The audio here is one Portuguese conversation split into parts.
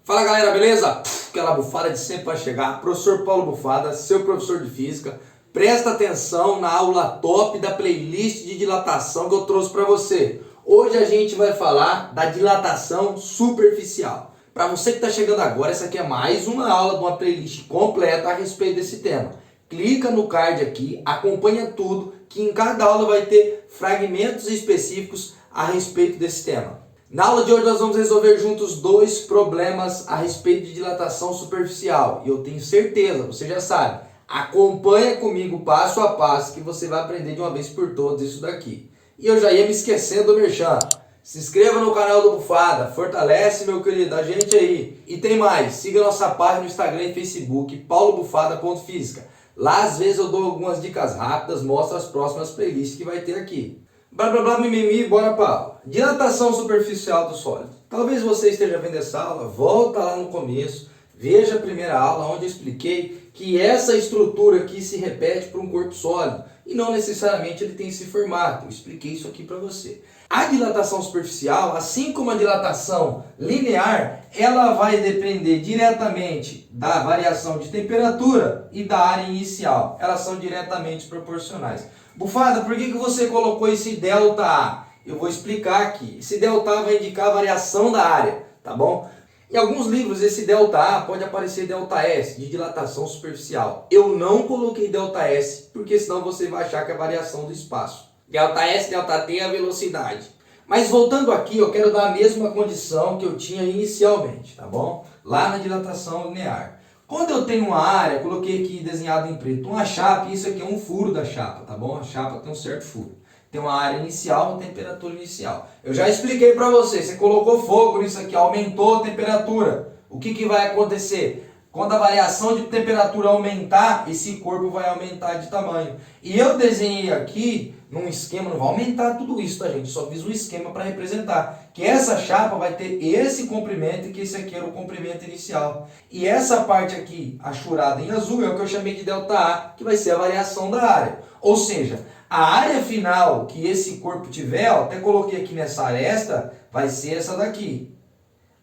Fala galera, beleza? Aquela bufada de sempre vai chegar. Professor Paulo Bufada, seu professor de física. Presta atenção na aula top da playlist de dilatação que eu trouxe para você. Hoje a gente vai falar da dilatação superficial. Para você que está chegando agora, essa aqui é mais uma aula de uma playlist completa a respeito desse tema. Clica no card aqui, acompanha tudo, que em cada aula vai ter fragmentos específicos a respeito desse tema. Na aula de hoje nós vamos resolver juntos dois problemas a respeito de dilatação superficial. E eu tenho certeza, você já sabe, acompanha comigo passo a passo que você vai aprender de uma vez por todas isso daqui. E eu já ia me esquecendo do merchan. Se inscreva no canal do Bufada, fortalece meu querido, a gente aí. E tem mais, siga nossa página no Instagram e Facebook, paulobufada.física. Lá às vezes eu dou algumas dicas rápidas, mostro as próximas playlists que vai ter aqui. Blá blá blá, mimimi, bora pra aula. Dilatação superficial do sólido. Talvez você esteja vendo essa aula, volta lá no começo, veja a primeira aula onde eu expliquei que essa estrutura aqui se repete para um corpo sólido e não necessariamente ele tem esse formato. Eu expliquei isso aqui para você. A dilatação superficial, assim como a dilatação linear, ela vai depender diretamente da variação de temperatura e da área inicial. Elas são diretamente proporcionais. Bufada, por que você colocou esse ΔA? Eu vou explicar aqui. Esse ΔA vai indicar a variação da área, tá bom? Em alguns livros esse ΔA pode aparecer ΔS, de dilatação superficial. Eu não coloquei ΔS, porque senão você vai achar que é a variação do espaço. ΔS, ΔT é a velocidade. Mas voltando aqui, eu quero dar a mesma condição que eu tinha inicialmente, tá bom? Lá na dilatação linear. Quando eu tenho uma área, coloquei aqui desenhado em preto, uma chapa, isso aqui é um furo da chapa, tá bom? A chapa tem um certo furo. Tem uma área inicial, uma temperatura inicial. Eu já expliquei para você colocou fogo nisso aqui, aumentou a temperatura. O que vai acontecer? Quando a variação de temperatura aumentar, esse corpo vai aumentar de tamanho. E eu desenhei aqui num esquema, não vai aumentar tudo isso, tá gente? Só fiz um esquema para representar. Que essa chapa vai ter esse comprimento e que esse aqui era o comprimento inicial. E essa parte aqui, achurada em azul, é o que eu chamei de ΔA, que vai ser a variação da área. Ou seja, a área final que esse corpo tiver, ó, até coloquei aqui nessa aresta, vai ser essa daqui.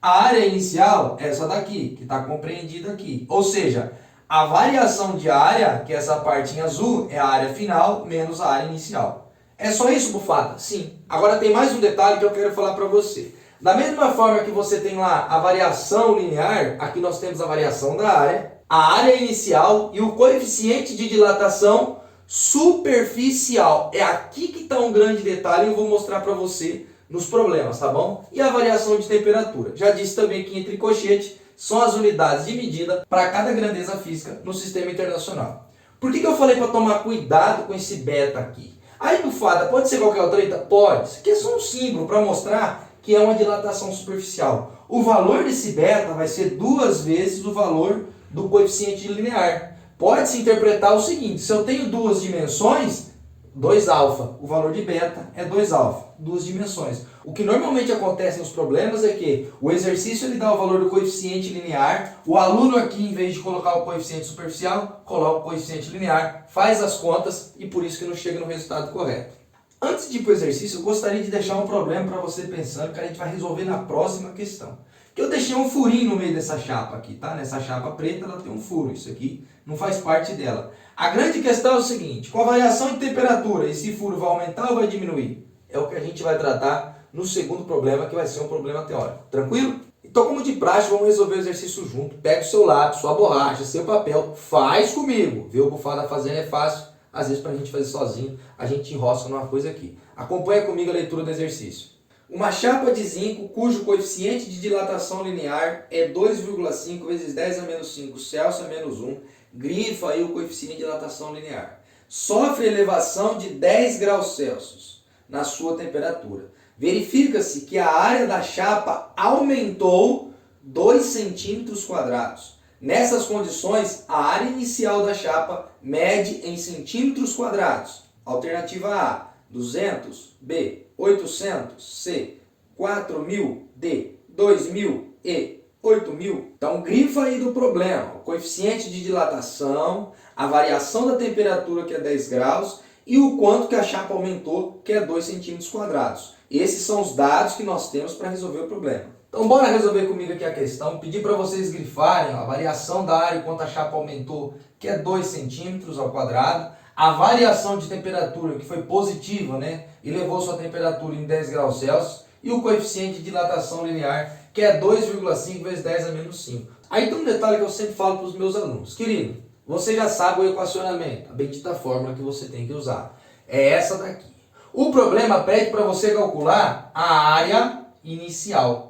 A área inicial é essa daqui, que está compreendida aqui. Ou seja, a variação de área, que é essa parte em azul, é a área final menos a área inicial. É só isso, Bufada? Sim. Agora tem mais um detalhe que eu quero falar para você. Da mesma forma que você tem lá a variação linear, aqui nós temos a variação da área, a área inicial e o coeficiente de dilatação superficial. É aqui que está um grande detalhe e eu vou mostrar para você nos problemas, tá bom? E a variação de temperatura. Já disse também que entre colchete são as unidades de medida para cada grandeza física no sistema internacional. Por que eu falei para tomar cuidado com esse beta aqui? Aí, Bufada, pode ser qualquer outra letra? Pode. Isso aqui é só um símbolo para mostrar que é uma dilatação superficial. O valor desse beta vai ser 2 vezes o valor do coeficiente linear. Pode-se interpretar o seguinte, se eu tenho duas dimensões, 2α, o valor de beta é 2α, duas dimensões. O que normalmente acontece nos problemas é que o exercício ele dá o valor do coeficiente linear, o aluno aqui, em vez de colocar o coeficiente superficial, coloca o coeficiente linear, faz as contas e por isso que não chega no resultado correto. Antes de ir para o exercício, eu gostaria de deixar um problema para você pensando que a gente vai resolver na próxima questão. Que eu deixei um furinho no meio dessa chapa aqui, tá? Nessa chapa preta ela tem um furo, isso aqui não faz parte dela. A grande questão é o seguinte, com a variação de temperatura, esse furo vai aumentar ou vai diminuir? É o que a gente vai tratar no segundo problema, que vai ser um problema teórico. Tranquilo? Então, como de praxe, vamos resolver o exercício junto. Pega o seu lápis, sua borracha, seu papel, faz comigo. Ver o Bufada fazendo é fácil, às vezes para a gente fazer sozinho, a gente enrosca numa coisa aqui. Acompanha comigo a leitura do exercício. Uma chapa de zinco cujo coeficiente de dilatação linear é 2,5 vezes 10 a menos 5 Celsius a menos 1, grifa aí o coeficiente de dilatação linear. Sofre elevação de 10 graus Celsius na sua temperatura. Verifica-se que a área da chapa aumentou 2 centímetros quadrados. Nessas condições, a área inicial da chapa mede em centímetros quadrados. Alternativa A, 200, B, 800, C, 4.000, D, 2.000 e 8.000. Então, grifa aí do problema. O coeficiente de dilatação, a variação da temperatura, que é 10 graus, e o quanto que a chapa aumentou, que é 2 centímetros quadrados. Esses são os dados que nós temos para resolver o problema. Então bora resolver comigo aqui a questão. Pedir para vocês grifarem a variação da área enquanto a chapa aumentou, que é 2 centímetros ao quadrado. A variação de temperatura, que foi positiva, né? E levou sua temperatura em 10 graus Celsius. E o coeficiente de dilatação linear, que é 2,5 vezes 10 a menos 5. Aí tem um detalhe que eu sempre falo para os meus alunos. Querido, você já sabe o equacionamento, a bendita fórmula que você tem que usar. É essa daqui. O problema pede para você calcular a área inicial.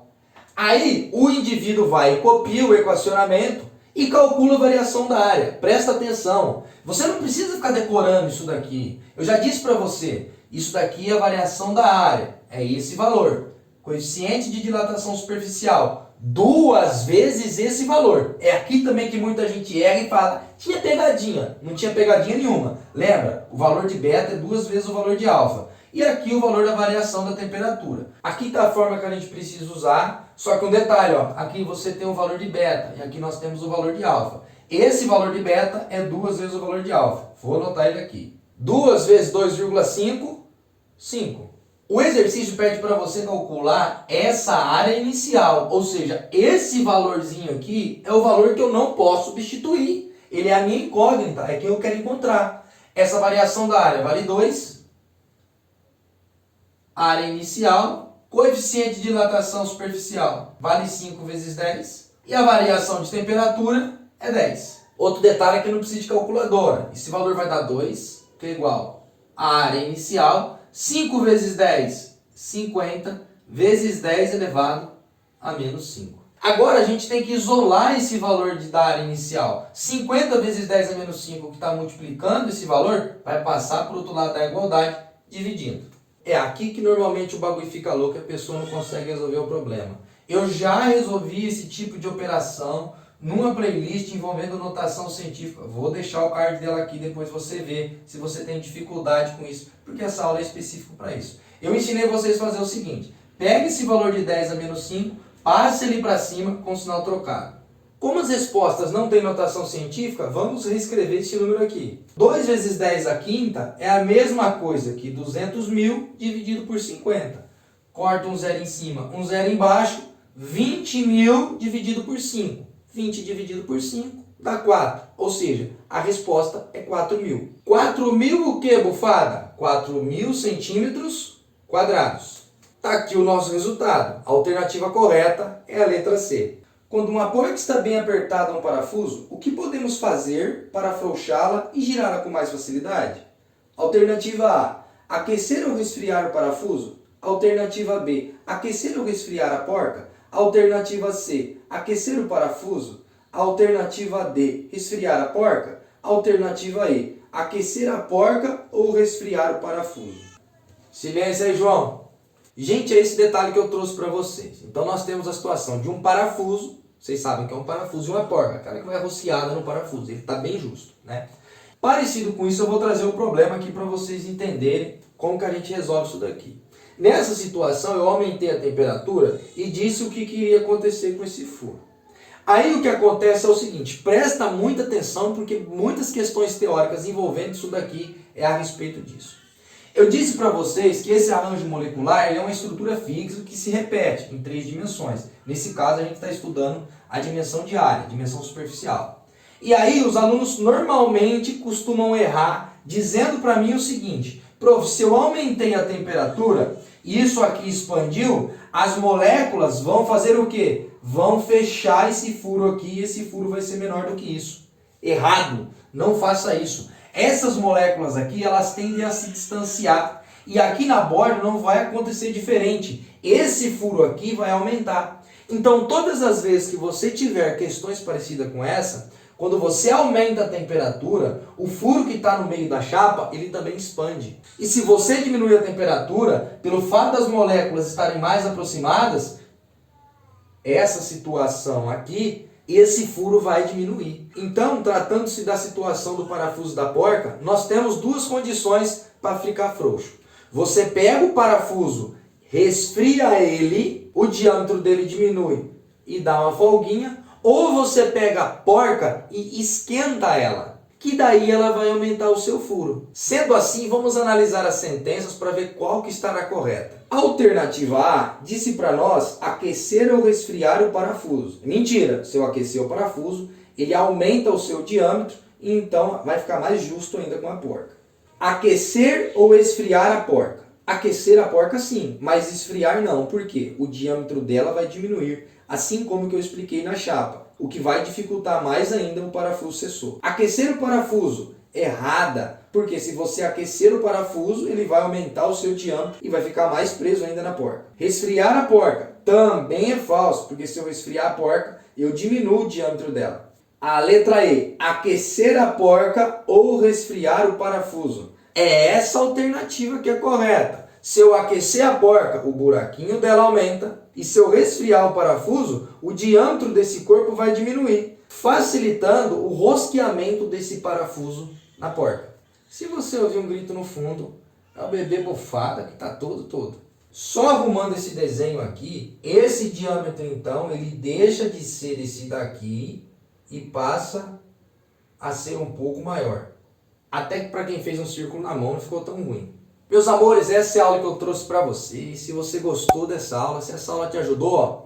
Aí o indivíduo vai e copia o equacionamento e calcula a variação da área. Presta atenção. Você não precisa ficar decorando isso daqui. Eu já disse para você, isso daqui é a variação da área. É esse valor. Coeficiente de dilatação superficial. 2 vezes esse valor. É aqui também que muita gente erra e fala, tinha pegadinha. Não tinha pegadinha nenhuma. Lembra? O valor de beta é 2 vezes o valor de alfa. E aqui o valor da variação da temperatura. Aqui está a forma que a gente precisa usar. Só que um detalhe, ó, aqui você tem o valor de beta e aqui nós temos o valor de alfa. Esse valor de beta é 2 vezes o valor de alfa. Vou anotar ele aqui. 2 vezes 2,5, 5. O exercício pede para você calcular essa área inicial, ou seja, esse valorzinho aqui é o valor que eu não posso substituir. Ele é a minha incógnita, é quem eu quero encontrar. Essa variação da área vale 2. Área inicial, coeficiente de dilatação superficial vale 5 vezes 10 e a variação de temperatura é 10. Outro detalhe é que não precisa de calculadora. Esse valor vai dar 2, que é igual a área inicial, 5 vezes 10, 50, vezes 10 elevado a menos 5. Agora a gente tem que isolar esse valor da área inicial. 50 vezes 10 a menos 5, que está multiplicando esse valor, vai passar para o outro lado da igualdade, dividindo. É aqui que normalmente o bagulho fica louco e a pessoa não consegue resolver o problema. Eu já resolvi esse tipo de operação numa playlist envolvendo notação científica. Vou deixar o card dela aqui, depois você vê se você tem dificuldade com isso, porque essa aula é específica para isso. Eu ensinei vocês a fazer o seguinte: pegue esse valor de 10 a menos 5, passe ele para cima com o sinal trocado. Como as respostas não têm notação científica, vamos reescrever esse número aqui. 2 vezes 10 à quinta é a mesma coisa que 200 mil dividido por 50. Corta um zero em cima, um zero embaixo, 20 mil dividido por 5. 20 dividido por 5 dá 4. Ou seja, a resposta é 4.000. 4.000 o que, bufada? 4.000 centímetros quadrados. Está aqui o nosso resultado. A alternativa correta é a letra C. Quando uma porca está bem apertada no parafuso, o que podemos fazer para afrouxá-la e girá-la com mais facilidade? Alternativa A, aquecer ou resfriar o parafuso? Alternativa B, aquecer ou resfriar a porca? Alternativa C, aquecer o parafuso? Alternativa D, resfriar a porca? Alternativa E, aquecer a porca ou resfriar o parafuso? Silêncio aí, João. Gente, é esse detalhe que eu trouxe para vocês. Então nós temos a situação de um parafuso. Vocês sabem que é um parafuso e uma porca. Aquela que vai rociada no parafuso. Ele está bem justo, né? Parecido com isso, eu vou trazer o problema aqui para vocês entenderem como que a gente resolve isso daqui. Nessa situação, eu aumentei a temperatura e disse o que iria acontecer com esse furo. Aí o que acontece é o seguinte, presta muita atenção porque muitas questões teóricas envolvendo isso daqui é a respeito disso. Eu disse para vocês que esse arranjo molecular é uma estrutura fixa que se repete em 3 dimensões. Nesse caso, a gente está estudando a dimensão de área, dimensão superficial. E aí, os alunos normalmente costumam errar dizendo para mim o seguinte: prof, se eu aumentei a temperatura e isso aqui expandiu, as moléculas vão fazer o quê? Vão fechar esse furo aqui e esse furo vai ser menor do que isso. Errado! Não faça isso. Essas moléculas aqui, elas tendem a se distanciar. E aqui na borda não vai acontecer diferente. Esse furo aqui vai aumentar. Então, todas as vezes que você tiver questões parecidas com essa, quando você aumenta a temperatura, o furo que está no meio da chapa, ele também expande. E se você diminui a temperatura, pelo fato das moléculas estarem mais aproximadas, essa situação aqui, esse furo vai diminuir. Então, tratando-se da situação do parafuso da porca, nós temos 2 condições para ficar frouxo. Você pega o parafuso, resfria ele, o diâmetro dele diminui e dá uma folguinha, ou você pega a porca e esquenta ela. que daí ela vai aumentar o seu furo. Sendo assim, vamos analisar as sentenças para ver qual que estará correta. A alternativa A disse para nós aquecer ou resfriar o parafuso. Mentira, se eu aquecer o parafuso, ele aumenta o seu diâmetro e então vai ficar mais justo ainda com a porca. Aquecer ou esfriar a porca? Aquecer a porca sim, mas esfriar não. Por quê? O diâmetro dela vai diminuir, assim como que eu expliquei na chapa, o que vai dificultar mais ainda o parafuso sensor. Aquecer o parafuso, errada, porque se você aquecer o parafuso, ele vai aumentar o seu diâmetro e vai ficar mais preso ainda na porca. Resfriar a porca, também é falso, porque se eu resfriar a porca, eu diminuo o diâmetro dela. A letra E, aquecer a porca ou resfriar o parafuso. É essa alternativa que é correta. Se eu aquecer a porca, o buraquinho dela aumenta. E se eu resfriar o parafuso, o diâmetro desse corpo vai diminuir, facilitando o rosqueamento desse parafuso na porca. Se você ouvir um grito no fundo, é o bebê bufada que está todo. Só arrumando esse desenho aqui, esse diâmetro então, ele deixa de ser esse daqui e passa a ser um pouco maior. Até que para quem fez um círculo na mão não ficou tão ruim. Meus amores, essa é a aula que eu trouxe para você. Se você gostou dessa aula, se essa aula te ajudou, ó,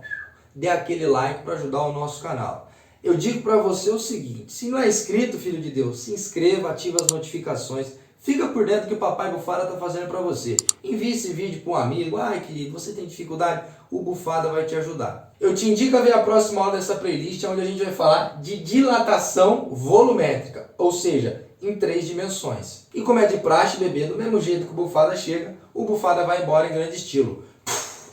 dê aquele like para ajudar o nosso canal. Eu digo para você o seguinte, se não é inscrito, filho de Deus, se inscreva, ative as notificações, fica por dentro do que o Papai Bufada está fazendo para você. Envie esse vídeo para um amigo, ai querido, você tem dificuldade? O Bufada vai te ajudar. Eu te indico a ver a próxima aula dessa playlist, onde a gente vai falar de dilatação volumétrica, ou seja, em 3 dimensões. E como é de praxe, bebê, do mesmo jeito que o Bufada chega, o Bufada vai embora em grande estilo.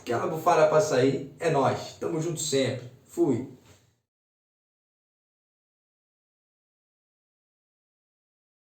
Aquela bufada para sair é nós. Tamo junto sempre. Fui.